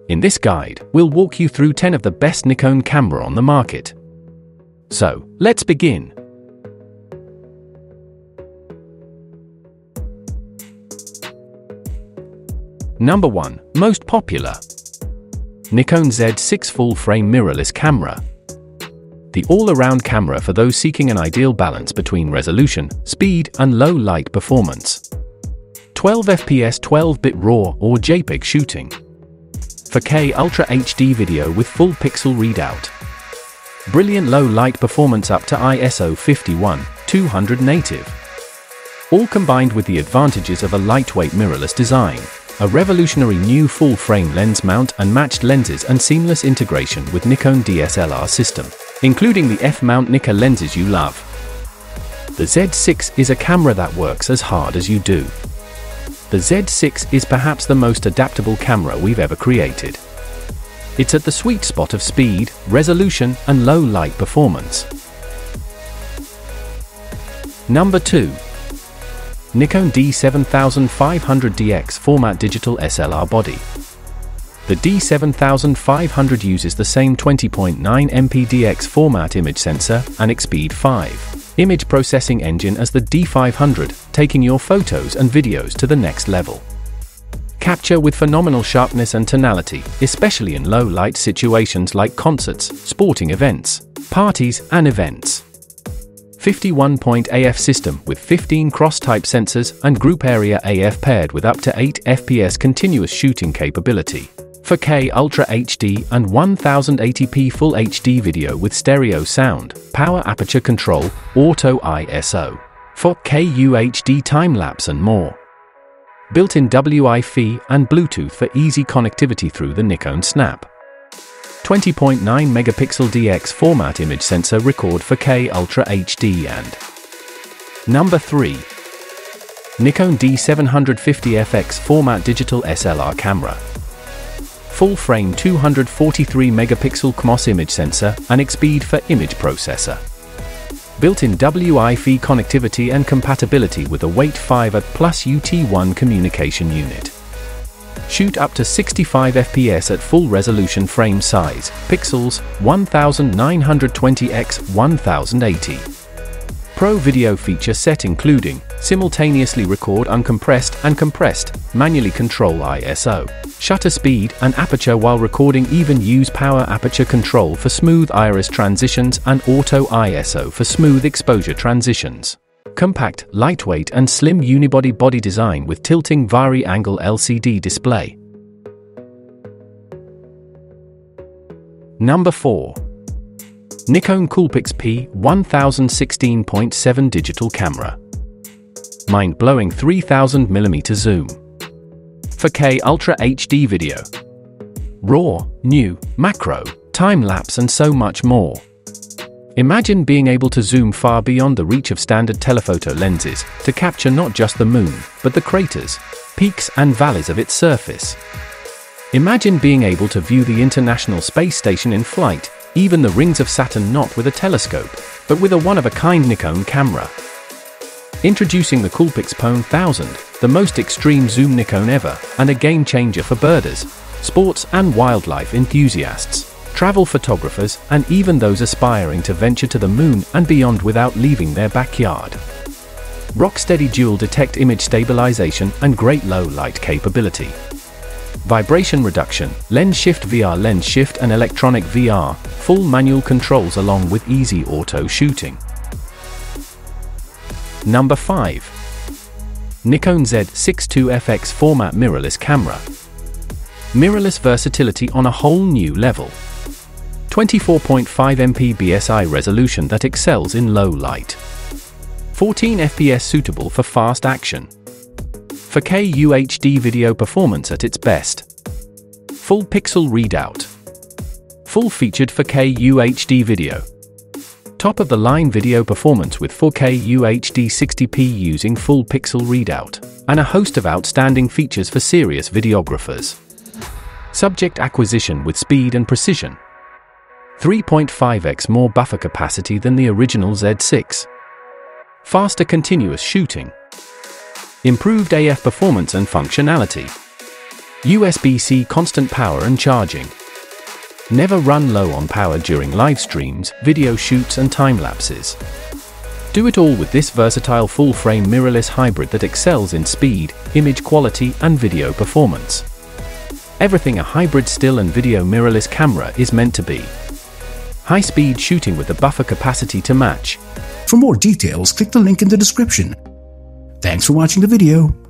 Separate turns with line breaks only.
In this guide, we'll walk you through 10 of the best Nikon camera on the market. So, let's begin. Number 1. Most popular. Nikon Z6 Full-Frame Mirrorless Camera. The all-around camera for those seeking an ideal balance between resolution, speed, and low-light performance. 12 fps 12-bit RAW or JPEG shooting. 4K Ultra HD video with full pixel readout. Brilliant low-light performance up to ISO 51/200 native. All combined with the advantages of a lightweight mirrorless design, a revolutionary new full-frame lens mount and matched lenses and seamless integration with Nikon DSLR system, including the f-mount Nikon lenses you love. The Z6 is a camera that works as hard as you do. The Z6 is perhaps the most adaptable camera we've ever created. It's at the sweet spot of speed, resolution, and low light performance. Number 2. Nikon D7500DX Format Digital SLR Body. The D7500 uses the same 20.9 MP DX format image sensor and Expeed 5 image processing engine as the D500, taking your photos and videos to the next level. Capture with phenomenal sharpness and tonality, especially in low-light situations like concerts, sporting events, parties, and events. 51-point AF system with 15 cross-type sensors and group area AF paired with up to 8 fps continuous shooting capability. 4K Ultra HD and 1080p Full HD video with stereo sound, power aperture control, auto ISO, 4K UHD time-lapse and more. Built-in Wi-Fi and Bluetooth for easy connectivity through the Nikon Snap. 20.9 megapixel DX format image sensor record 4K Ultra HD and Number 3. Nikon D750FX Format Digital SLR Camera. Full-frame 243 megapixel CMOS image sensor and Expeed for image processor. Built-in Wi-Fi connectivity and compatibility with a Weight 5 Plus UT1 communication unit. Shoot up to 65 fps at full resolution frame size, pixels 1920 x 1080. Pro video feature set including simultaneously record uncompressed and compressed, manually control ISO, shutter speed and aperture while recording, even use power aperture control for smooth iris transitions and auto ISO for smooth exposure transitions. Compact, lightweight and slim unibody body design with tilting vari-angle LCD display. Number 4. Nikon COOLPIX P1016.7 Digital Camera. Mind-blowing 3000mm zoom. 4K Ultra HD video. RAW, new, macro, time-lapse and so much more. Imagine being able to zoom far beyond the reach of standard telephoto lenses to capture not just the moon, but the craters, peaks and valleys of its surface. Imagine being able to view the International Space Station in flight, even the rings of Saturn not with a telescope, but with a one-of-a-kind Nikon camera. Introducing the COOLPIX P1000, the most extreme zoom Nikon ever, and a game-changer for birders, sports and wildlife enthusiasts, travel photographers, and even those aspiring to venture to the moon and beyond without leaving their backyard. Rock-steady dual-detect image stabilization and great low-light capability. Vibration reduction, lens shift VR lens shift and electronic VR, full manual controls along with easy auto shooting. Number 5. Nikon Z6II Format Mirrorless Camera. Mirrorless versatility on a whole new level. 24.5 MP BSI resolution that excels in low light. 14 fps suitable for fast action. 4K UHD video performance at its best. Full pixel readout. Full-featured 4K UHD video. Top-of-the-line video performance with 4K UHD 60p using full pixel readout, and a host of outstanding features for serious videographers. Subject acquisition with speed and precision. 3.5x more buffer capacity than the original Z6. Faster continuous shooting. Improved AF performance and functionality. USB-C constant power and charging. Never run low on power during live streams, video shoots and time-lapses. Do it all with this versatile full-frame mirrorless hybrid that excels in speed, image quality and video performance. Everything a hybrid still and video mirrorless camera is meant to be. High-speed shooting with the buffer capacity to match.
For more details, click the link in the description. Thanks for watching the video.